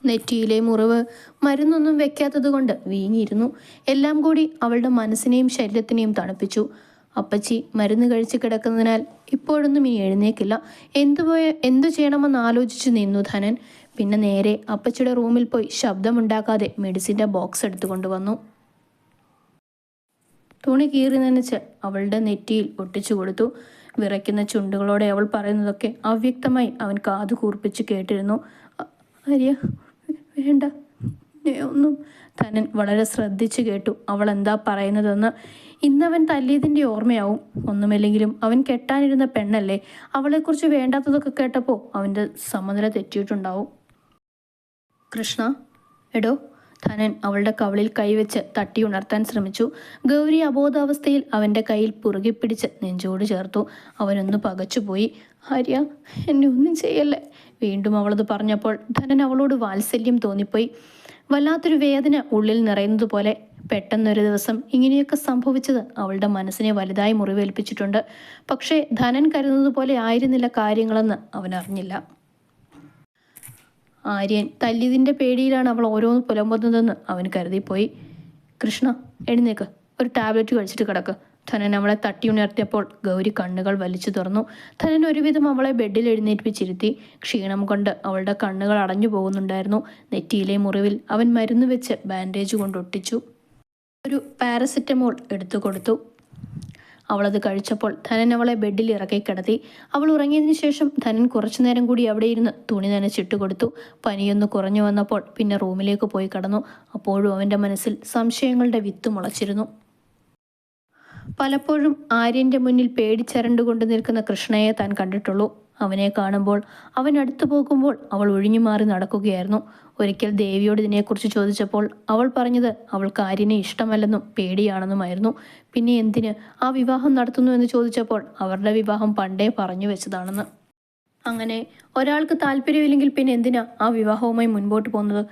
നെറ്റിയിലെ മുറിവ് മരുന്നൊന്നും വെക്കാത്തത് കൊണ്ട് വീങ്ങിയിരുന്നു. എല്ലാം കൂടി അവളുടെ മനസ്സിനെയും ശരീരത്തിനെയും തണുപ്പിച്ചു. അപ്പച്ചി മരുന്ന് കഴിച്ച് കിടക്കുന്നതിനാൽ ഇപ്പോഴൊന്നും ഇനി എഴുന്നേക്കില്ല. എന്തു ചെയ്യണമെന്ന് ആലോചിച്ചു നിന്നു ധനൻ. പിന്നെ നേരെ അപ്പച്ചിയുടെ റൂമിൽ പോയി ശബ്ദമുണ്ടാക്കാതെ മെഡിസിൻ്റെ ബോക്സ് എടുത്തുകൊണ്ടുവന്നു. തുണി കീറി നനച്ച് അവളുടെ നെറ്റിയിൽ ഒട്ടിച്ചു കൊടുത്തു. വിറയ്ക്കുന്ന ചുണ്ടുകളോടെ അവൾ പറയുന്നതൊക്കെ അവ്യക്തമായി അവൻ കാതു കൂർപ്പിച്ച് കേട്ടിരുന്നു. ആര്യ, വേണ്ട, ഒന്നും. ധനൻ വളരെ ശ്രദ്ധിച്ചു കേട്ടു അവൾ എന്താ പറയുന്നതെന്ന്. ഇന്നവൻ തല്ലിയതിൻ്റെ ഓർമ്മയാവും. ഒന്നുമില്ലെങ്കിലും അവൻ കെട്ടാനിരുന്ന പെണ്ണല്ലേ. അവളെക്കുറിച്ച് വേണ്ടാത്തതൊക്കെ കേട്ടപ്പോൾ അവൻ്റെ സമനില തെറ്റിയിട്ടുണ്ടാവും. കൃഷ്ണ, എടോ. ധനൻ അവളുടെ കവളിൽ കൈവച്ച് തട്ടി ഉണർത്താൻ ശ്രമിച്ചു. ഗൗരി അബോധാവസ്ഥയിൽ അവൻ്റെ കയ്യിൽ പുറുകെ പിടിച്ച് നെഞ്ചോട് ചേർത്തു. അവനൊന്ന് പകച്ചുപോയി. ആര്യ, എന്നെ ഒന്നും ചെയ്യല്ലേ. വീണ്ടും അവളത് പറഞ്ഞപ്പോൾ ധനൻ അവളോട് വാത്സല്യം തോന്നിപ്പോയി. വല്ലാത്തൊരു വേദന ഉള്ളിൽ നിറയുന്നത് പോലെ. പെട്ടെന്നൊരു ദിവസം ഇങ്ങനെയൊക്കെ സംഭവിച്ചത് അവളുടെ മനസ്സിനെ വലുതായി മുറിവേൽപ്പിച്ചിട്ടുണ്ട്. പക്ഷേ ധനൻ കരുതുന്നത് പോലെ ആയിരുന്നില്ല കാര്യങ്ങളെന്ന് അവൻ അറിഞ്ഞില്ല. ആര്യൻ തല്ലിയതിൻ്റെ പേടിയിലാണ് അവൾ ഓരോന്ന് പുലമ്പുന്നതെന്ന് അവൻ കരുതിപ്പോയി. കൃഷ്ണ, എഴുന്നേക്ക്, ഒരു ടാബ്ലറ്റ് കഴിച്ചിട്ട് കിടക്ക്. ധനൻ അവളെ തട്ടിയുണർത്തിയപ്പോൾ ഗൗരി കണ്ണുകൾ വലിച്ചു തുറന്നു. ധനൻ ഒരുവിധം അവളെ ബെഡിൽ എഴുന്നേൽപ്പിച്ചിരുത്തി. ക്ഷീണം കൊണ്ട് അവളുടെ കണ്ണുകൾ അടഞ്ഞു പോകുന്നുണ്ടായിരുന്നു. നെറ്റിയിലെ മുറിവിൽ അവൻ മരുന്ന് വെച്ച് ബാൻഡേജ് കൊണ്ടൊട്ടിച്ചു. ഒരു പാരസെറ്റമോൾ എടുത്തു കൊടുത്തു. അവളത് കഴിച്ചപ്പോൾ ധനൻ അവളെ ബെഡിൽ ഇറക്കി കിടത്തി. അവൾ ഉറങ്ങിയതിനു ശേഷം ധനൻ കുറച്ചു നേരം കൂടി അവിടെ ഇരുന്ന് തുണി നനച്ചിട്ട് കൊടുത്തു. പനിയൊന്ന് കുറഞ്ഞു വന്നപ്പോൾ പിന്നെ റൂമിലേക്ക് പോയി കടന്നു. അപ്പോഴും അവൻ്റെ മനസ്സിൽ സംശയങ്ങളുടെ വിത്ത് മുളച്ചിരുന്നു. പലപ്പോഴും ആര്യൻ്റെ മുന്നിൽ പേടിച്ചരണ്ടുകൊണ്ട് നിൽക്കുന്ന കൃഷ്ണയെ താൻ കണ്ടിട്ടുള്ളൂ. അവനെ കാണുമ്പോൾ, അവൻ അടുത്തു പോകുമ്പോൾ അവൾ ഒഴിഞ്ഞു മാറി നടക്കുകയായിരുന്നു. ഒരിക്കൽ ദേവിയോട് ഇതിനെക്കുറിച്ച് ചോദിച്ചപ്പോൾ അവൾ പറഞ്ഞത് അവൾക്ക് ആര്യനെ ഇഷ്ടമല്ലെന്നും പേടിയാണെന്നുമായിരുന്നു. പിന്നെ എന്തിന് ആ വിവാഹം നടത്തുന്നു എന്ന് ചോദിച്ചപ്പോൾ അവരുടെ വിവാഹം പണ്ടേ പറഞ്ഞു വെച്ചതാണെന്ന്. അങ്ങനെ ഒരാൾക്ക് താല്പര്യമില്ലെങ്കിൽ പിന്നെ എന്തിനാ ആ വിവാഹവുമായി മുൻപോട്ട് പോകുന്നത്?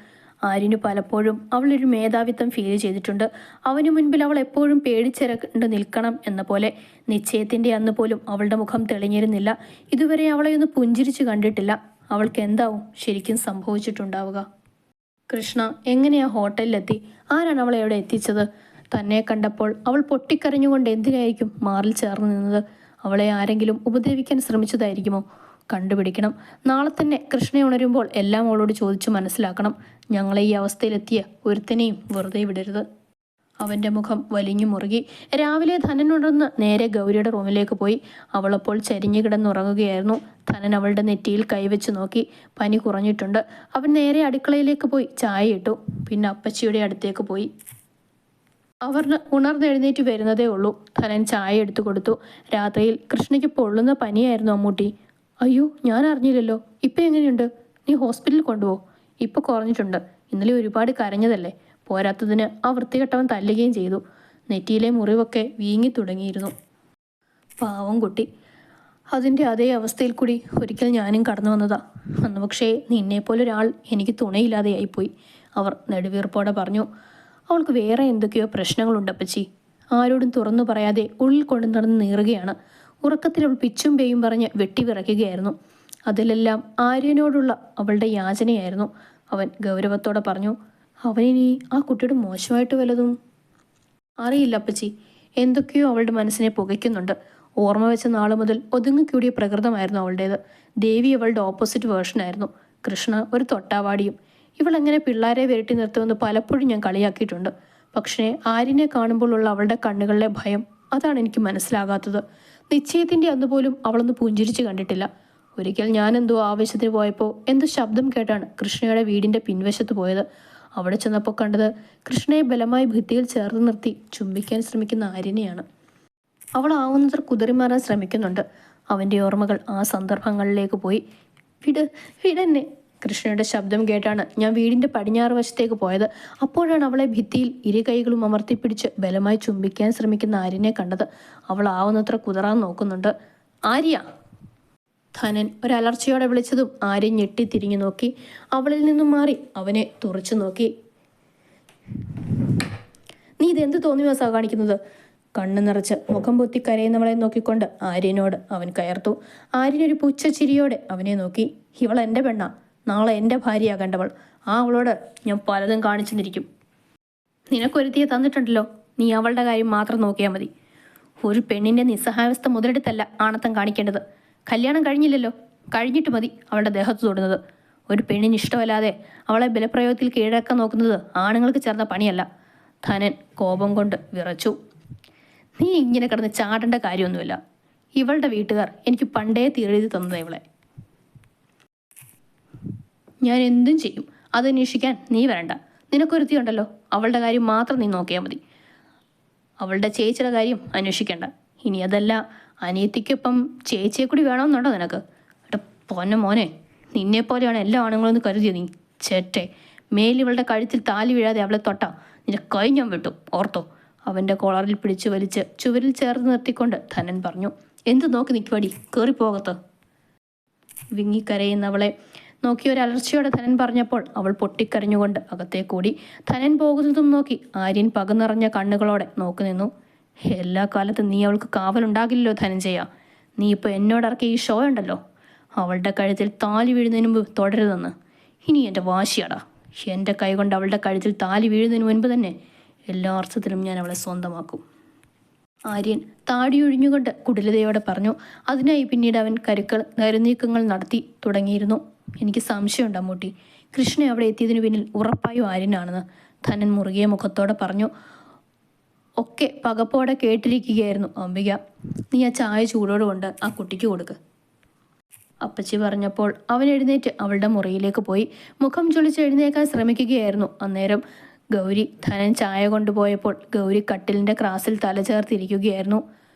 ആര്യന് പലപ്പോഴും അവളൊരു മേധാവിത്വം ഫീൽ ചെയ്തിട്ടുണ്ട്. അവനു മുൻപിൽ അവൾ എപ്പോഴും പേടിച്ചിരണ്ട് നിൽക്കണം എന്ന പോലെ. നിശ്ചയത്തിൻ്റെ അന്ന് പോലും അവളുടെ മുഖം തെളിഞ്ഞിരുന്നില്ല. ഇതുവരെ അവളെ ഒന്ന് പുഞ്ചിരിച്ച് കണ്ടിട്ടില്ല. അവൾക്ക് എന്താവും ശരിക്കും സംഭവിച്ചിട്ടുണ്ടാവുക? കൃഷ്ണ എങ്ങനെയാ ഹോട്ടലിലെത്തി? ആരാണ് അവളെ അവിടെ എത്തിച്ചത്? തന്നെ കണ്ടപ്പോൾ അവൾ പൊട്ടിക്കരഞ്ഞുകൊണ്ട് എന്തിനായിരിക്കും മാറിൽ ചേർന്ന് നിന്നത്? അവളെ ആരെങ്കിലും ഉപദ്രവിക്കാൻ ശ്രമിച്ചതായിരിക്കുമോ? കണ്ടുപിടിക്കണം. നാളെ തന്നെ കൃഷ്ണയെ ഉണരുമ്പോൾ എല്ലാം അവളോട് ചോദിച്ചു മനസ്സിലാക്കണം. ഞങ്ങളെ ഈ അവസ്ഥയിലെത്തിയ ഒരുത്തനെയും വെറുതെ വിടരുത്. അവൻ്റെ മുഖം വലിഞ്ഞു മുറുകി. രാവിലെ ധനൻ ഉണർന്ന് നേരെ ഗൗരിയുടെ റൂമിലേക്ക് പോയി. അവളപ്പോൾ ചരിഞ്ഞു കിടന്നുറങ്ങുകയായിരുന്നു. ധനൻ അവളുടെ നെറ്റിയിൽ കൈവച്ച് നോക്കി. പനി കുറഞ്ഞിട്ടുണ്ട്. അവൻ നേരെ അടുക്കളയിലേക്ക് പോയി ചായ ഇട്ടു. പിന്നെ അപ്പച്ചിയുടെ അടുത്തേക്ക് പോയി. അവർക്ക് ഉണർന്നെഴുന്നേറ്റ് വരുന്നതേ ഉള്ളൂ. ധനൻ ചായ എടുത്തു കൊടുത്തു. രാത്രിയിൽ കൃഷ്ണയ്ക്ക് പൊള്ളുന്ന പനിയായിരുന്നു അമ്മൂട്ടി. അയ്യോ, ഞാൻ അറിഞ്ഞില്ലല്ലോ. ഇപ്പം എങ്ങനെയുണ്ട്? നീ ഹോസ്പിറ്റലിൽ കൊണ്ടുപോ. ഇപ്പം കുറഞ്ഞിട്ടുണ്ട്. ഇന്നലെ ഒരുപാട് കരഞ്ഞതല്ലേ. പോരാത്തതിന് ആ വൃത്തികെട്ടവൻ തല്ലുകയും ചെയ്തു. നെറ്റിയിലെ മുറിവൊക്കെ വീങ്ങി തുടങ്ങിയിരുന്നു. പാവം കുട്ടി. അതിൻ്റെ അതേ അവസ്ഥയിൽ കൂടി ഒരിക്കൽ ഞാനും കടന്നു വന്നതാ. അന്ന് പക്ഷേ നിന്നെപ്പോലൊരാൾ എനിക്ക് തുണയില്ലാതെയായിപ്പോയി, അവർ നെടുവീർപ്പോടെ പറഞ്ഞു. അവൾക്ക് വേറെ എന്തൊക്കെയോ പ്രശ്നങ്ങളുണ്ട് അപ്പച്ചി. ആരോടും തുറന്നു പറയാതെ ഉള്ളിൽ കൊണ്ടു നടന്ന് നീറുകയാണ്. ഉറക്കത്തിൽ അവൾ പിച്ചും പേയും പറഞ്ഞ് വെട്ടിവിറയ്ക്കുകയായിരുന്നു. അതിലെല്ലാം ആര്യനോടുള്ള അവളുടെ യാചനയായിരുന്നു. അവൻ ഗൗരവത്തോടെ പറഞ്ഞു. അവനിനി ആ കുട്ടിയുടെ മോശമായിട്ട് വല്ലതും? അറിയില്ല അപ്പച്ചി. എന്തൊക്കെയോ അവളുടെ മനസ്സിനെ പുകയ്ക്കുന്നുണ്ട്. ഓർമ്മ വെച്ച നാൾ മുതൽ ഒതുങ്ങിക്കൂടിയ പ്രകൃതമായിരുന്നു അവളുടേത്. ദേവി അവളുടെ ഓപ്പോസിറ്റ് വേർഷനായിരുന്നു. കൃഷ്ണ ഒരു തൊട്ടാവാടിയും. ഇവളെങ്ങനെ പിള്ളേരെ വിരട്ടി നിർത്തുമെന്ന് പലപ്പോഴും ഞാൻ കളിയാക്കിയിട്ടുണ്ട്. പക്ഷേ ആര്യനെ കാണുമ്പോഴുള്ള അവളുടെ കണ്ണുകളിലെ ഭയം, അതാണ് എനിക്ക് മനസ്സിലാകാത്തത്. നിശ്ചയത്തിൻ്റെ അന്ന് പോലും അവളൊന്ന് പുഞ്ചിരിച്ച് കണ്ടിട്ടില്ല. ഒരിക്കൽ ഞാൻ എന്തോ ആവശ്യത്തിന് പോയപ്പോൾ എന്തോ ശബ്ദം കേട്ടാണ് കൃഷ്ണയുടെ വീടിൻ്റെ പിൻവശത്ത് പോയത്. അവിടെ ചെന്നപ്പോൾ കണ്ടത് കൃഷ്ണയെ ബലമായി ഭിത്തിയിൽ ചേർത്ത് നിർത്തി ചുംബിക്കാൻ ശ്രമിക്കുന്ന ആര്യനെയാണ്. അവൾ ആവുന്നത്ര കുതറിമാറാൻ ശ്രമിക്കുന്നുണ്ട്. അവൻ്റെ ഓർമ്മകൾ ആ സന്ദർഭങ്ങളിലേക്ക് പോയി. വിടെന്നെ. കൃഷ്ണയുടെ ശബ്ദം കേട്ടാണ് ഞാൻ വീടിൻ്റെ പടിഞ്ഞാറ് വശത്തേക്ക് പോയത്. അപ്പോഴാണ് അവളെ ഭിത്തിയിൽ ഇരു കൈകളും അമർത്തിപ്പിടിച്ച് ബലമായി ചുംബിക്കാൻ ശ്രമിക്കുന്ന ആര്യനെ കണ്ടത്. അവൾ ആവുന്നത്ര കുതറാൻ നോക്കുന്നുണ്ട്. ആര്യ! ധനൻ ഒരലർച്ചയോടെ വിളിച്ചതും ആര്യൻ ഞെട്ടി തിരിഞ്ഞു നോക്കി. അവളിൽ നിന്നും മാറി അവനെ തുറച്ചു നോക്കി. നീ ഇതെന്ത് തോന്നിവാസാ കാണിക്കുന്നത്? കണ്ണു നിറച്ച് മുഖം പൊത്തി കരയുന്നവളെ നോക്കിക്കൊണ്ട് ആര്യനോട് അവൻ കയർത്തു. ആര്യനൊരു പുച്ഛച്ചിരിയോടെ അവനെ നോക്കി. ഇവൾ എൻ്റെ പെണ്ണാ, നാളെ എൻ്റെ ഭാര്യയാകേണ്ടവൾ. അവളോട് ഞാൻ പലതും കാണിച്ചെന്നിരിക്കും. നിനക്കൊരുത്തിയെ തന്നിട്ടുണ്ടല്ലോ, നീ അവളുടെ കാര്യം മാത്രം നോക്കിയാൽ മതി. ഒരു പെണ്ണിൻ്റെ നിസ്സഹായാവസ്ഥ മുതലെടുത്തല്ല ആണത്തം കാണിക്കേണ്ടത്. കല്യാണം കഴിഞ്ഞില്ലല്ലോ, കഴിഞ്ഞിട്ട് മതി അവളുടെ ദേഹത്ത് തൊടുന്നത്. ഒരു പെണ്ണിന് ഇഷ്ടമല്ലാതെ അവളെ ബലപ്രയോഗത്തിൽ കീഴടക്കാൻ നോക്കുന്നത് ആണുങ്ങൾക്ക് ചേർന്ന പണിയല്ല. ധനൻ കോപം കൊണ്ട് വിറച്ചു. നീ ഇങ്ങനെ കിടന്ന് ചാടേണ്ട കാര്യമൊന്നുമില്ല. ഇവളുടെ വീട്ടുകാർ എനിക്ക് പണ്ടേ തീരെഴുതി തന്നത് ഇവളെ. ഞാൻ എന്തും ചെയ്യും, അതന്വേഷിക്കാൻ നീ വരണ്ട. നിനക്കൊരുത്തിയുണ്ടല്ലോ, അവളുടെ കാര്യം മാത്രം നീ നോക്കിയാൽ മതി. അവളുടെ ചേച്ചിയുടെ കാര്യം അന്വേഷിക്കേണ്ട. ഇനി അതല്ല, അനിയത്തിക്കൊപ്പം ചേച്ചിയെ കൂടി വേണമെന്നുണ്ടോ നിനക്ക്? എടാ പൊന്നെ മോനെ, നിന്നെപ്പോലെയാണ് എല്ലാ ആണുങ്ങളെന്ന് കരുതിയോ നീ? ചേട്ടെ, മേലിവളുടെ കഴുത്തിൽ താലി വീഴാതെ അവളെ തൊട്ടാ നിന്റെ കൈ ഞാൻ വിട്ടു, ഓർത്തോ? അവൻ്റെ കോളറിൽ പിടിച്ചു വലിച്ച് ചുവരിൽ ചേർന്ന് നിർത്തിക്കൊണ്ട് ധനൻ പറഞ്ഞു. എന്ത് നോക്കി നിൽക്കുവാടി, കയറിപ്പോകത്ത്. വിങ്ങിക്കരയുന്നവളെ നോക്കി ഒരു അലർച്ചയോടെ ധനൻ പറഞ്ഞപ്പോൾ അവൾ പൊട്ടിക്കരഞ്ഞുകൊണ്ട് അകത്തേക്കൂടി. ധനൻ പോകുന്നതും നോക്കി ആര്യൻ പകനിറഞ്ഞ കണ്ണുകളോടെ നോക്കി നിന്നു. എല്ലാ കാലത്തും നീ അവൾക്ക് കാവലുണ്ടാകില്ലല്ലോ ധനഞ്ജയ. നീ ഇപ്പോൾ എന്നോടിറക്കിയ ഈ ഷോ ഉണ്ടല്ലോ, അവളുടെ കഴുത്തിൽ താലി വീഴുന്നതിന് മുമ്പ് തുടരുതെന്ന്. ഇനി എൻ്റെ വാശിയാടാ. എൻ്റെ കൈ കൊണ്ട് അവളുടെ കഴുത്തിൽ താലി വീഴുന്നതിന് മുൻപ് തന്നെ എല്ലാ അർത്ഥത്തിലും ഞാൻ അവളെ സ്വന്തമാക്കും. ആര്യൻ താടിയൊഴിഞ്ഞുകൊണ്ട് കുടിലതയോടെ പറഞ്ഞു. അതിനായി പിന്നീട് അവൻ കരുനീക്കങ്ങൾ നടത്തി തുടങ്ങിയിരുന്നു. എനിക്ക് സംശയമുണ്ട് അമ്മൂട്ടി, കൃഷ്ണ അവിടെ എത്തിയതിനു പിന്നിൽ ഉറപ്പായും ആര്യനാണെന്ന് ധനൻ മുറുകിയ മുഖത്തോടെ പറഞ്ഞു. ഒക്കെ പകപ്പോടെ കേട്ടിരിക്കുകയായിരുന്നു അംബിക. നീ ആ ചായ ചൂടോടുകൊണ്ട് ആ കുട്ടിക്ക് കൊടുക്ക്. അപ്പച്ചി പറഞ്ഞപ്പോൾ അവൻ എഴുന്നേറ്റ് അവളുടെ മുറിയിലേക്ക് പോയി. മുഖം ചൊളിച്ച് എഴുന്നേക്കാൻ ശ്രമിക്കുകയായിരുന്നു. അന്നേരം ഗൗരി ധനൻ ചായ കൊണ്ടുപോയപ്പോൾ ഗൗരി കട്ടിലിൻ്റെ ക്രാസിൽ തലചേർത്തിരിക്കുകയായിരുന്നു.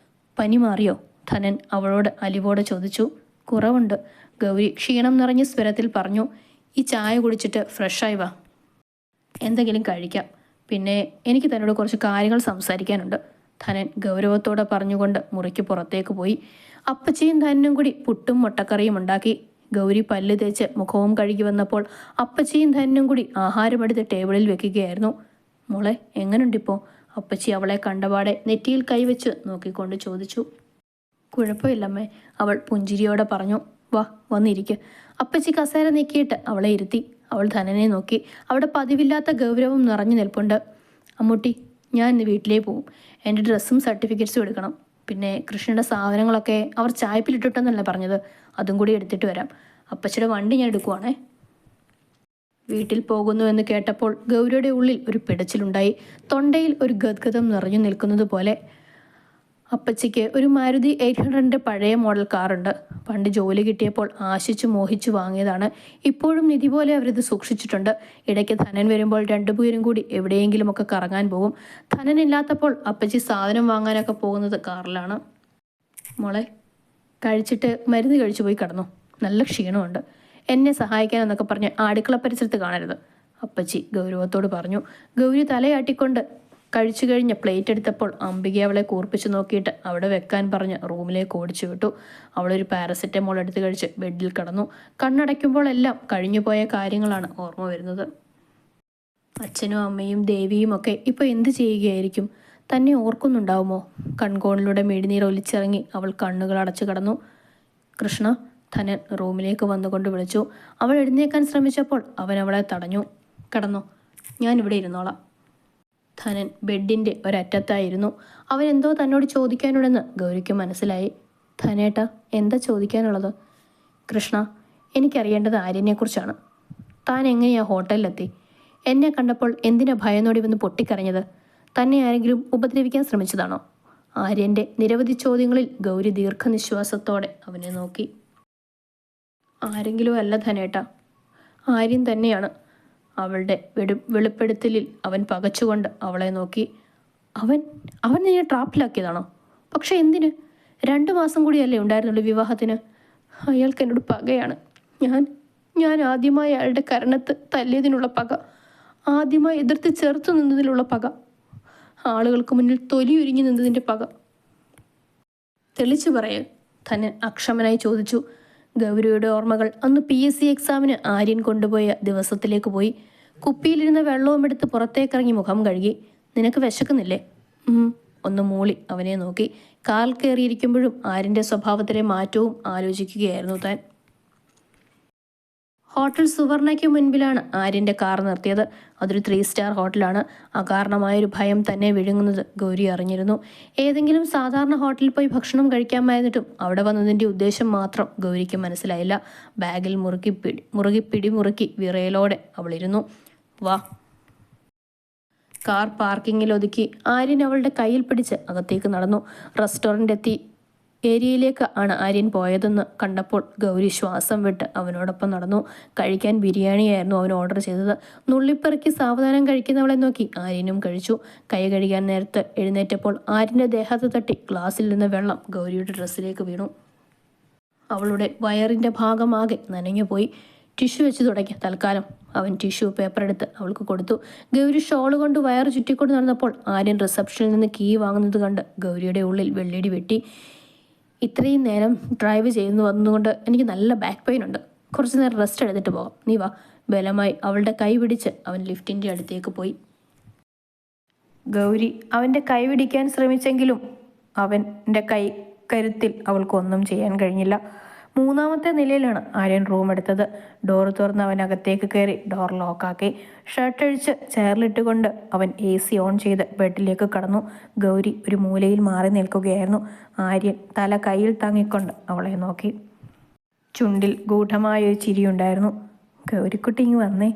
പനി മാറിയോ? ധനൻ അവളോട് അലിവോടെ ചോദിച്ചു. കുറവുണ്ട്, ഗൗരി ക്ഷീണം നിറഞ്ഞ സ്വരത്തിൽ പറഞ്ഞു. ഈ ചായ കുടിച്ചിട്ട് ഫ്രഷായി വാ, എന്തെങ്കിലും കഴിക്കാം. പിന്നെ എനിക്ക് തന്നോട് കുറച്ച് കാര്യങ്ങൾ സംസാരിക്കാനുണ്ട്, ധനൻ ഗൗരവത്തോടെ പറഞ്ഞുകൊണ്ട് മുറിക്ക് പുറത്തേക്ക് പോയി. അപ്പച്ചിയും ധനനും കൂടി പുട്ടും മുട്ടക്കറിയും ഉണ്ടാക്കി. ഗൗരി പല്ല് തേച്ച് മുഖവും കഴുകി വന്നപ്പോൾ അപ്പച്ചിയും ധനനും കൂടി ആഹാരമെടുത്ത് ടേബിളിൽ വെക്കുകയായിരുന്നു. മോളെ എങ്ങനുണ്ടിപ്പോൾ? അപ്പച്ചി അവളെ കണ്ടപാടെ നെറ്റിയിൽ കൈവച്ച് നോക്കിക്കൊണ്ട് ചോദിച്ചു. കുഴപ്പമില്ലമ്മേ, അവൾ പുഞ്ചിരിയോടെ പറഞ്ഞു. വാ വന്നിരിക്കുക. അപ്പച്ചി കസേര നീക്കിയിട്ട് അവളെ ഇരുത്തി. അവൾ ധനനെ നോക്കി. അവിടെ പതിവില്ലാത്ത ഗൗരവം നിറഞ്ഞു നിൽപ്പുണ്ട്. അമ്മൂട്ടി, ഞാൻ ഇന്ന് വീട്ടിലേക്ക് പോവും. എൻ്റെ ഡ്രസ്സും സർട്ടിഫിക്കറ്റ്സും എടുക്കണം. പിന്നെ കൃഷ്ണയുടെ സാധനങ്ങളൊക്കെ അവർ ചായപ്പിലിട്ടിട്ടെന്നല്ലേ പറഞ്ഞത്, അതും കൂടി എടുത്തിട്ട് വരാം. അപ്പച്ചിയുടെ വണ്ടി ഞാൻ എടുക്കുവാണേ. വീട്ടിൽ പോകുന്നു എന്ന് കേട്ടപ്പോൾ ഗൗരിയുടെ ഉള്ളിൽ ഒരു പിടച്ചിലുണ്ടായി. തൊണ്ടയിൽ ഒരു ഗദ്ഗതം നിറഞ്ഞു നിൽക്കുന്നത് പോലെ. അപ്പച്ചിക്ക് ഒരു മാരുതി 800 പഴയ മോഡൽ കാറുണ്ട്. പണ്ട് ജോലി കിട്ടിയപ്പോൾ ആശിച്ചു മോഹിച്ചു വാങ്ങിയതാണ്. ഇപ്പോഴും നിധി പോലെ അവരിത് സൂക്ഷിച്ചിട്ടുണ്ട്. ഇടയ്ക്ക് ധനൻ വരുമ്പോൾ രണ്ടുപേരും കൂടി എവിടെയെങ്കിലുമൊക്കെ കറങ്ങാൻ പോകും. ധനൻ ഇല്ലാത്തപ്പോൾ അപ്പച്ചി സാധനം വാങ്ങാനൊക്കെ പോകുന്നത് കാറിലാണ്. മോളെ, കഴിച്ചിട്ട് മരുന്ന് കഴിച്ചു പോയി കിടന്നു. നല്ല ക്ഷീണമുണ്ട്. എന്നെ സഹായിക്കാനെന്നൊക്കെ പറഞ്ഞ് അടുക്കള പരിസരത്ത് കാണരുത്, അപ്പച്ചി ഗൗരവത്തോട് പറഞ്ഞു. ഗൗരി തലയാട്ടിക്കൊണ്ട് കഴിച്ചു കഴിഞ്ഞ പ്ലേറ്റ് എടുത്തപ്പോൾ അംബിക അവളെ കൂർപ്പിച്ച് നോക്കിയിട്ട് അവിടെ വെക്കാൻ പറഞ്ഞ് റൂമിലേക്ക് ഓടിച്ചു വിട്ടു. അവളൊരു പാരസെറ്റമോൾ എടുത്ത് കഴിച്ച് ബെഡിൽ കിടന്നു. കണ്ണടയ്ക്കുമ്പോഴെല്ലാം കഴിഞ്ഞുപോയ കാര്യങ്ങളാണ് ഓർമ്മ വരുന്നത്. അച്ഛനും അമ്മയും ദേവിയും ഒക്കെ ഇപ്പോൾ എന്ത് ചെയ്യുകയായിരിക്കും? തന്നെ ഓർക്കുന്നുണ്ടാവുമോ? കൺകോണിലൂടെ മിഴിനീർ ഒലിച്ചിറങ്ങി അവൾ കണ്ണുകൾ അടച്ചു കിടന്നു. കൃഷ്ണ, ധനൻ റൂമിലേക്ക് വന്നുകൊണ്ട് വിളിച്ചു. അവൾ എഴുന്നേക്കാൻ ശ്രമിച്ചപ്പോൾ അവൻ അവളെ തടഞ്ഞു. കിടന്നോ, ഞാനിവിടെ ഇരുന്നോളാം. ധനൻ ബെഡിൻ്റെ ഒരറ്റത്തായിരുന്നു. അവൻ എന്തോ തന്നോട് ചോദിക്കാനുണ്ടെന്ന് ഗൗരിക്ക് മനസ്സിലായി. ധനേട്ടാ, എന്താ ചോദിക്കാനുള്ളത്? കൃഷ്ണ, എനിക്കറിയേണ്ടത് ആര്യനെക്കുറിച്ചാണ്. താൻ എങ്ങനെയാ ഹോട്ടലിലെത്തി? എന്നെ കണ്ടപ്പോൾ എന്തിനാ ഭയന്നോടി വന്ന് പൊട്ടിക്കരഞ്ഞത്? തന്നെ ആരെങ്കിലും ഉപദ്രവിക്കാൻ ശ്രമിച്ചതാണോ? ആര്യൻ്റെ നിരവധി ചോദ്യങ്ങളിൽ ഗൗരി ദീർഘനിശ്വാസത്തോടെ അവനെ നോക്കി. ആരെങ്കിലും അല്ല ധനേട്ടാ, ആര്യൻ തന്നെയാണ്. അവളുടെ വെളിപ്പെടുത്തലിൽ അവൻ പകച്ചുകൊണ്ട് അവളെ നോക്കി. അവൻ നിന്നെ ട്രാപ്പിലാക്കിയതാണോ? പക്ഷെ എന്തിന്? 2 മാസം കൂടിയല്ലേ ഉണ്ടായിരുന്നുള്ളൂ വിവാഹത്തിന്. അയാൾക്ക് എന്നോട് പകയാണ്. ഞാൻ ആദ്യമായി അയാളുടെ കരണത്ത് തല്ലിയതിനുള്ള പക, ആദ്യമായി എതിർത്ത് ചേർത്ത് നിന്നതിലുള്ള പക, ആളുകൾക്ക് മുന്നിൽ തൊലിയുരിഞ്ഞു നിന്നതിൻ്റെ പക. തെളിച്ചു പറയേ, ധനൻ അക്ഷമനായി ചോദിച്ചു. ഗൗരിയുടെ ഓർമ്മകൾ അന്ന് PSC എക്സാമിന് ആര്യൻ കൊണ്ടുപോയ ദിവസത്തിലേക്ക് പോയി. കുപ്പിയിലിരുന്ന വെള്ളവും എടുത്ത് പുറത്തേക്കിറങ്ങി മുഖം കഴുകി. നിനക്ക് വിശക്കുന്നില്ലേ? ഒന്ന് മൂളി അവനെ നോക്കി. കാൽ കയറിയിരിക്കുമ്പോഴും ആര്യൻ്റെ സ്വഭാവത്തിലെ മാറ്റവും ആലോചിക്കുകയായിരുന്നു താൻ. ഹോട്ടൽ സുവർണയ്ക്ക് മുൻപിലാണ് ആര്യൻ്റെ കാർ നിർത്തിയത്. അതൊരു 3 സ്റ്റാർ ഹോട്ടലാണ്. അകാരണമായൊരു ഭയം തന്നെ വിഴുങ്ങുന്നത് ഗൗരി അറിഞ്ഞിരുന്നു. ഏതെങ്കിലും സാധാരണ ഹോട്ടലിൽ പോയി ഭക്ഷണം കഴിക്കാമായിരുന്നിട്ടും അവിടെ വന്നതിൻ്റെ ഉദ്ദേശം മാത്രം ഗൗരിക്ക് മനസ്സിലായില്ല. ബാഗിൽ മുറുക്കി വിറയലോടെ അവളിരുന്നു. വാ. കാർ പാർക്കിങ്ങിൽ ഒതുക്കി ആര്യൻ അവളുടെ കയ്യിൽ പിടിച്ച് അകത്തേക്ക് നടന്നു. റെസ്റ്റോറൻ്റ് എത്തി ഏരിയയിലേക്ക് ആണ് ആര്യൻ പോയതെന്ന് കണ്ടപ്പോൾ ഗൗരി ശ്വാസം വിട്ട് അവനോടൊപ്പം നടന്നു. കഴിക്കാൻ ബിരിയാണിയായിരുന്നു അവൻ ഓർഡർ ചെയ്തത്. നുള്ളിപ്പെറുക്കി സാവധാനം കഴിക്കുന്നവളെ നോക്കി ആര്യനും കഴിച്ചു. കൈ കഴുകാൻ നേരത്ത് എഴുന്നേറ്റപ്പോൾ ആര്യൻ്റെ ദേഹത്ത് തട്ടി ഗ്ലാസ്സിൽ നിന്ന് വെള്ളം ഗൗരിയുടെ ഡ്രസ്സിലേക്ക് വീണു. അവളുടെ വയറിൻ്റെ ഭാഗമാകെ നനഞ്ഞുപോയി. ടിഷ്യൂ വെച്ച് തുടങ്ങി തൽക്കാലം. അവൻ ടിഷ്യൂ പേപ്പർ എടുത്ത് അവൾക്ക് കൊടുത്തു. ഗൗരി ഷോൾ കൊണ്ട് വയറ് ചുറ്റിക്കൊണ്ട് നടന്നപ്പോൾ ആര്യൻ റിസപ്ഷനിൽ നിന്ന് കീ വാങ്ങുന്നത് കണ്ട് ഗൗരിയുടെ ഉള്ളിൽ വെള്ളിടി വെട്ടി. ഇത്രയും നേരം ഡ്രൈവ് ചെയ്യുന്നു വന്നതുകൊണ്ട് എനിക്ക് നല്ല ബാക്ക് പെയിൻ ഉണ്ട്. കുറച്ച് നേരം റെസ്റ്റ് എടുത്തിട്ട് പോകാം. നീ വാ. ബലമായി അവളുടെ കൈ പിടിച്ച് അവൻ ലിഫ്റ്റിൻ്റെ അടുത്തേക്ക് പോയി. ഗൗരി അവൻ്റെ കൈ പിടിക്കാൻ ശ്രമിച്ചെങ്കിലും അവൻ്റെ കൈ കരുത്തിൽ അവൾക്കൊന്നും ചെയ്യാൻ കഴിഞ്ഞില്ല. 3-ാമത്തെ നിലയിലാണ് ആര്യൻ റൂം എടുത്തത്. ഡോറ് തുറന്ന് അവൻ അകത്തേക്ക് കയറി ഡോർ ലോക്കാക്കി. ഷർട്ടഴിച്ച് ചെയറിലിട്ടുകൊണ്ട് അവൻ AC ഓൺ ചെയ്ത് ബെഡിലേക്ക് കടന്നു. ഗൗരി ഒരു മൂലയിൽ മാറി നിൽക്കുകയായിരുന്നു. ആര്യൻ തല കയ്യിൽ താങ്ങിക്കൊണ്ട് അവളെ നോക്കി. ചുണ്ടിൽ ഗൂഢമായൊരു ചിരിയുണ്ടായിരുന്നു. ഗൗരിക്കുട്ടി ഇങ്ങ് വന്നേ.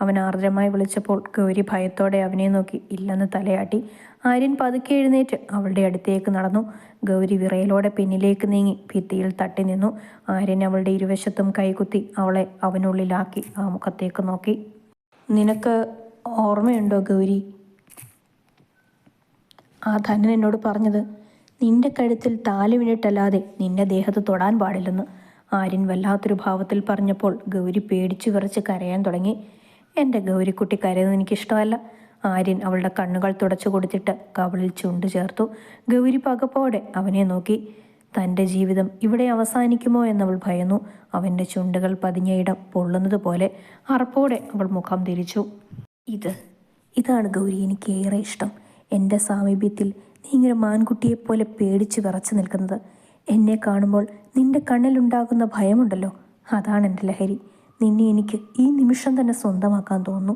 അവൻ ആർദ്രമായി വിളിച്ചപ്പോൾ ഗൗരി ഭയത്തോടെ അവനെ നോക്കി ഇല്ലെന്ന് തലയാട്ടി. ആര്യൻ പതുക്കെ എഴുന്നേറ്റ് അവളുടെ അടുത്തേക്ക് നടന്നു. ഗൗരി വിറയലോടെ പിന്നിലേക്ക് നീങ്ങി ഭിത്തിയിൽ തട്ടി നിന്നു. ആര്യൻ അവളുടെ ഇരുവശത്തും കൈകുത്തി അവളെ അവനുള്ളിലാക്കി ആ മുഖത്തേക്ക് നോക്കി. നിനക്ക് ഓർമ്മയുണ്ടോ ഗൗരി, ആ ധനൻ എന്നോട് പറഞ്ഞത്? നിന്റെ കഴുത്തിൽ താലി വീണിട്ടല്ലാതെ നിന്റെ ദേഹത്ത് തൊടാൻ പാടില്ലെന്ന്. ആര്യൻ വല്ലാത്തൊരു ഭാവത്തിൽ പറഞ്ഞപ്പോൾ ഗൗരി പേടിച്ചു വിറച്ച് കരയാൻ തുടങ്ങി. എൻ്റെ ഗൗരിക്കുട്ടി കരയുന്നത് എനിക്കിഷ്ടമല്ല. ആര്യൻ അവളുടെ കണ്ണുകൾ തുടച്ചു കൊടുത്തിട്ട് കവിളിൽ ചുണ്ട് ചേർത്തു. ഗൗരി പകപ്പോടെ അവനെ നോക്കി. തൻ്റെ ജീവിതം ഇവിടെ അവസാനിക്കുമോ എന്നവൾ ഭയന്നു. അവൻ്റെ ചുണ്ടുകൾ പതിഞ്ഞ ഇടം പൊള്ളുന്നത് പോലെ അറപ്പോടെ അവൾ മുഖം തിരിച്ചു. ഇതാണ് ഗൗരി എനിക്ക് ഏറെ ഇഷ്ടം. എൻ്റെ സാമീപ്യത്തിൽ നീ ഇങ്ങനെ മാൻകുട്ടിയെപ്പോലെ പേടിച്ച് വിറച്ചു നിൽക്കുന്നത്. എന്നെ കാണുമ്പോൾ നിന്റെ കണ്ണിലുണ്ടാകുന്ന ഭയമുണ്ടല്ലോ, അതാണ് എൻ്റെ ലഹരി. നിന്നെ എനിക്ക് ഈ നിമിഷം തന്നെ സ്വന്തമാക്കാൻ തോന്നുന്നു.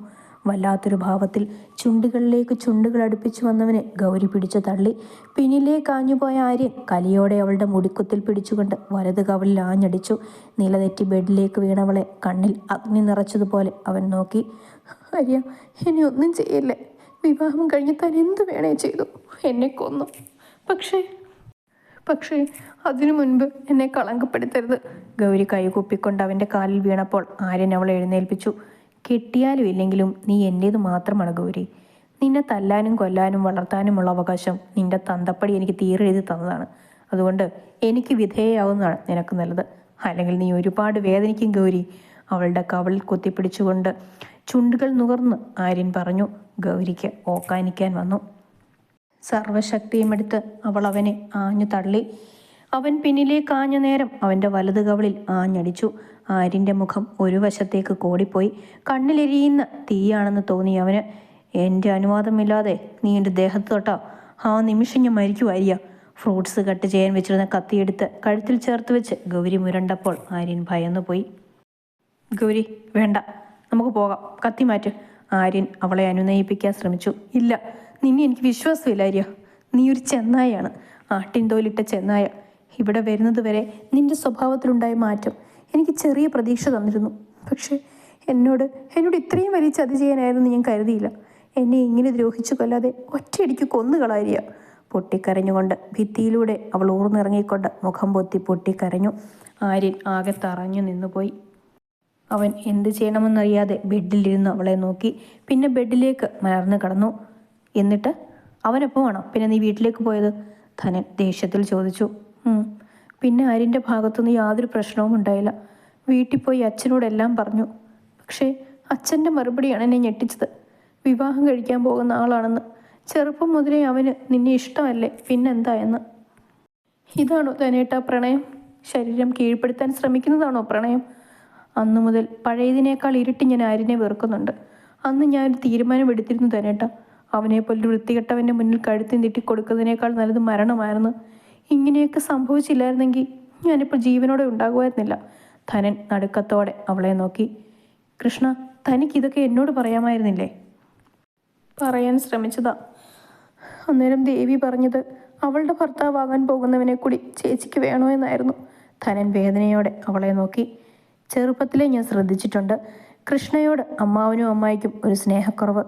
വല്ലാത്തൊരു ഭാവത്തിൽ ചുണ്ടുകളിലേക്ക് ചുണ്ടുകൾ അടുപ്പിച്ചു വന്നവനെ ഗൗരി പിടിച്ചു തള്ളി. പിന്നിലേക്ക് ആഞ്ഞുപോയ ആര്യൻ കലിയോടെ അവളുടെ മുടിക്കുത്തിൽ പിടിച്ചുകൊണ്ട് വലത് കവിളിൽ ആഞ്ഞടിച്ചു. നിലതെറ്റി ബെഡിലേക്ക് വീണവളെ കണ്ണിൽ അഗ്നി നിറച്ചതുപോലെ അവൻ നോക്കി. ആര്യ, എന്നെ ഒന്നും ചെയ്യല്ലേ. വിവാഹം കഴിഞ്ഞ് താൻ എന്തു വേണേ ചെയ്തു. എന്നെ കൊന്നു. പക്ഷേ അതിനു മുൻപ് എന്നെ കളങ്കപ്പെടുത്തരുത്. ഗൗരി കൈകൂപ്പിക്കൊണ്ട് അവൻ്റെ കാലിൽ വീണപ്പോൾ ആര്യൻ അവളെ എഴുന്നേൽപ്പിച്ചു. കെട്ടിയാലും ഇല്ലെങ്കിലും നീ എൻ്റേത് മാത്രമാണ് ഗൗരി. നിന്നെ തല്ലാനും കൊല്ലാനും വളർത്താനുമുള്ള അവകാശം നിന്റെ തന്തപ്പടി എനിക്ക് തീരെഴുതി തന്നതാണ്. അതുകൊണ്ട് എനിക്ക് വിധേയയാവുന്നതാണ് നിനക്ക് നല്ലത്. അല്ലെങ്കിൽ നീ ഒരുപാട് വേദനിക്കും ഗൗരി. അവളുടെ കവിളിൽ കുത്തിപ്പിടിച്ചുകൊണ്ട് ചുണ്ടുകൾ നുകർന്ന് ആര്യൻ പറഞ്ഞു. ഗൗരിക്ക് ഓക്കാനിക്കാൻ വന്നു. സർവശക്തിയുമെടുത്ത് അവൾ അവനെ ആഞ്ഞു തള്ളി. അവൻ പിന്നിലേക്ക് ആഞ്ഞ നേരം അവൻ്റെ വലത് കവിളിൽ ആഞ്ഞടിച്ചു. ആര്യൻ്റെ മുഖം ഒരു വശത്തേക്ക് കോടിപ്പോയി. കണ്ണിലെരിയുന്ന തീയാണെന്ന് തോന്നി അവന്. എൻ്റെ അനുവാദമില്ലാതെ നീ എൻ്റെ ദേഹത്ത് തൊട്ടാ ആ നിമിഷം ഞാൻ മരിക്കുവായിരിയ. ഫ്രൂട്ട്സ് കട്ട് ചെയ്യാൻ വെച്ചിരുന്ന കത്തിയെടുത്ത് കഴുത്തിൽ ചേർത്ത് വെച്ച് ഗൗരി മുരണ്ടപ്പോൾ ആര്യൻ ഭയന്നു പോയി. ഗൗരി, വേണ്ട, നമുക്ക് പോകാം. കത്തി മാറ്റ്. ആര്യൻ അവളെ അനുനയിപ്പിക്കാൻ ശ്രമിച്ചു. ഇല്ല, നിന്നെ എനിക്ക് വിശ്വാസമില്ല ആര്യ. നീ ഒരു ചെന്നായാണ്, ആട്ടിൻ തോലിട്ട ചെന്നായ. ഇവിടെ വരുന്നത് വരെ നിന്റെ സ്വഭാവത്തിലുണ്ടായ മാറ്റം എനിക്ക് ചെറിയ പ്രതീക്ഷ തന്നിരുന്നു. പക്ഷേ എന്നോട് ഇത്രയും വലിയ ചതി ചെയ്യാനായിരുന്നു ഞാൻ കരുതിയില്ല. എന്നെ ഇങ്ങനെ ദ്രോഹിച്ചു കൊല്ലാതെ ഒറ്റയടിക്ക് കൊന്നുകളായിരിയ. പൊട്ടിക്കരഞ്ഞുകൊണ്ട് ഭിത്തിയിലൂടെ അവൾ ഊർന്നിറങ്ങിക്കൊണ്ട് മുഖം പൊത്തി പൊട്ടിക്കരഞ്ഞു. ആര്യൻ ആകെ തറഞ്ഞു നിന്നുപോയി. അവൻ എന്ത് ചെയ്യണമെന്നറിയാതെ ബെഡിലിരുന്ന് അവളെ നോക്കി. പിന്നെ ബെഡിലേക്ക് മലർന്നു കിടന്നു. എന്നിട്ട് അവനെപ്പോഴാണോ പിന്നെ നീ വീട്ടിലേക്ക് പോയത്? ധനൻ ദേഷ്യത്തിൽ ചോദിച്ചു. പിന്നെ ആര്യൻ്റെ ഭാഗത്തുനിന്ന് യാതൊരു പ്രശ്നവും ഉണ്ടായില്ല. വീട്ടിൽ പോയി അച്ഛനോടെല്ലാം പറഞ്ഞു. പക്ഷേ അച്ഛൻ്റെ മറുപടിയാണ് എന്നെ ഞെട്ടിച്ചത്. വിവാഹം കഴിക്കാൻ പോകുന്ന ആളാണെന്ന്. ചെറുപ്പം മുതലേ അവന് നിന്നെ ഇഷ്ടമല്ലേ, പിന്നെന്താ എന്ന്. ഇതാണോ ധനേട്ടാ പ്രണയം? ശരീരം കീഴ്പ്പെടുത്താൻ ശ്രമിക്കുന്നതാണോ പ്രണയം? അന്നു മുതൽ പഴയതിനേക്കാൾ ഇരട്ടി ഞാൻ ആര്യനെ വെറുക്കുന്നുണ്ട്. അന്ന് ഞാനൊരു തീരുമാനമെടുത്തിരുന്നു ധനേട്ട. അവനെപ്പോലൊരു വൃത്തികെട്ടവൻ്റെ മുന്നിൽ കഴുത്തി നീട്ടിക്കൊടുക്കുന്നതിനേക്കാൾ നല്ലത് മരണമായിരുന്നു. ഇങ്ങനെയൊക്കെ സംഭവിച്ചില്ലായിരുന്നെങ്കിൽ ഞാനിപ്പോൾ ജീവനോടെ ഉണ്ടാകുമായിരുന്നില്ല. ധനൻ നടുക്കത്തോടെ അവളെ നോക്കി. കൃഷ്ണ, തനിക്കിതൊക്കെ എന്നോട് പറയാമായിരുന്നില്ലേ? പറയാൻ ശ്രമിച്ചതാ. അന്നേരം ദേവി പറഞ്ഞത് അവളുടെ ഭർത്താവാകാൻ പോകുന്നവനെ കൂടി ചേച്ചിക്ക് വേണോ എന്നായിരുന്നു. ധനൻ വേദനയോടെ അവളെ നോക്കി. ചെറുപ്പത്തിലേ ഞാൻ ശ്രദ്ധിച്ചിട്ടുണ്ട് കൃഷ്ണയോട് അമ്മാവനും അമ്മായിക്കും ഒരു സ്നേഹക്കുറവ്.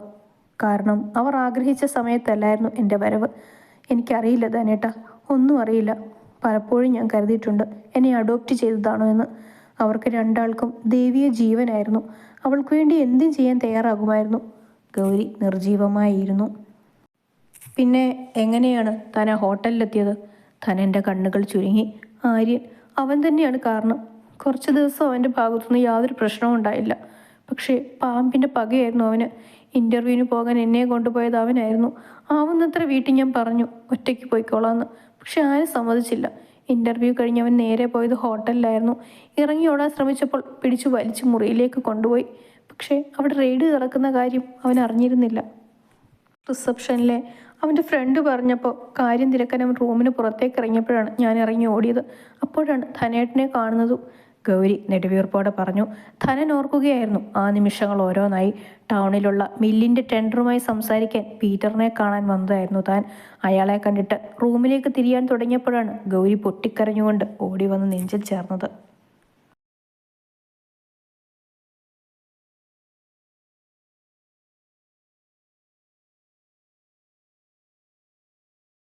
കാരണം അവർ ആഗ്രഹിച്ച സമയത്തല്ലായിരുന്നു എൻ്റെ വരവ്. എനിക്കറിയില്ല ധനേട്ട, ഒന്നും അറിയില്ല. പലപ്പോഴും ഞാൻ കരുതിയിട്ടുണ്ട് എന്നെ അഡോപ്റ്റ് ചെയ്തതാണോ എന്ന്. അവർക്ക് രണ്ടാൾക്കും ദേവിയെ ജീവനായിരുന്നു. അവൾക്ക് വേണ്ടി എന്തും ചെയ്യാൻ തയ്യാറാകുമായിരുന്നു. ഗൗരി നിർജീവമായിരുന്നു. പിന്നെ എങ്ങനെയാണ് താൻ ആ ഹോട്ടലിലെത്തിയത്? ധനൻ്റെ കണ്ണുകൾ ചുരുങ്ങി. ആര്യൻ, അവൻ തന്നെയാണ് കാരണം. കുറച്ച് ദിവസം അവൻ്റെ ഭാഗത്തുനിന്ന് യാതൊരു പ്രശ്നവും ഉണ്ടായില്ല. പക്ഷേ പാമ്പിൻ്റെ പകയായിരുന്നു അവന്. ഇൻ്റർവ്യൂവിന് പോകാൻ എന്നെ കൊണ്ടുപോയത് അവനായിരുന്നു. ആവുന്നത്ര വീട്ടിൽ ഞാൻ പറഞ്ഞു ഒറ്റയ്ക്ക് പോയിക്കോളാമെന്ന്. പക്ഷെ ആരും സമ്മതിച്ചില്ല. ഇൻ്റർവ്യൂ കഴിഞ്ഞ് അവൻ നേരെ പോയത് ഹോട്ടലിലായിരുന്നു. ഇറങ്ങി ഓടാൻ ശ്രമിച്ചപ്പോൾ പിടിച്ചു വലിച്ചു മുറിയിലേക്ക് കൊണ്ടുപോയി. പക്ഷേ അവിടെ റെയ്ഡ് നടക്കുന്ന കാര്യം അവൻ അറിഞ്ഞിരുന്നില്ല. റിസപ്ഷനിലെ അവൻ്റെ ഫ്രണ്ട് പറഞ്ഞപ്പോൾ കാര്യം തിരക്കാൻ അവൻ റൂമിന് പുറത്തേക്ക് ഇറങ്ങിയപ്പോഴാണ് ഞാൻ ഇറങ്ങി ഓടിയത്. അപ്പോഴാണ് ധനേട്ടനെ കാണുന്നതും. ഗൗരി നെടുവീർപ്പോടെ പറഞ്ഞു. ധനൻ ഓർക്കുകയായിരുന്നു ആ നിമിഷങ്ങൾ ഓരോന്നായി. ടൗണിലുള്ള മില്ലിൻ്റെ ടെൻഡറുമായി സംസാരിക്കാൻ പീറ്ററിനെ കാണാൻ വന്നതായിരുന്നു താൻ. അയാളെ കണ്ടിട്ട് റൂമിലേക്ക് തിരിയാൻ തുടങ്ങിയപ്പോഴാണ് ഗൗരി പൊട്ടിക്കരഞ്ഞുകൊണ്ട് ഓടി വന്ന് നെഞ്ചിൽ ചേർന്നത്.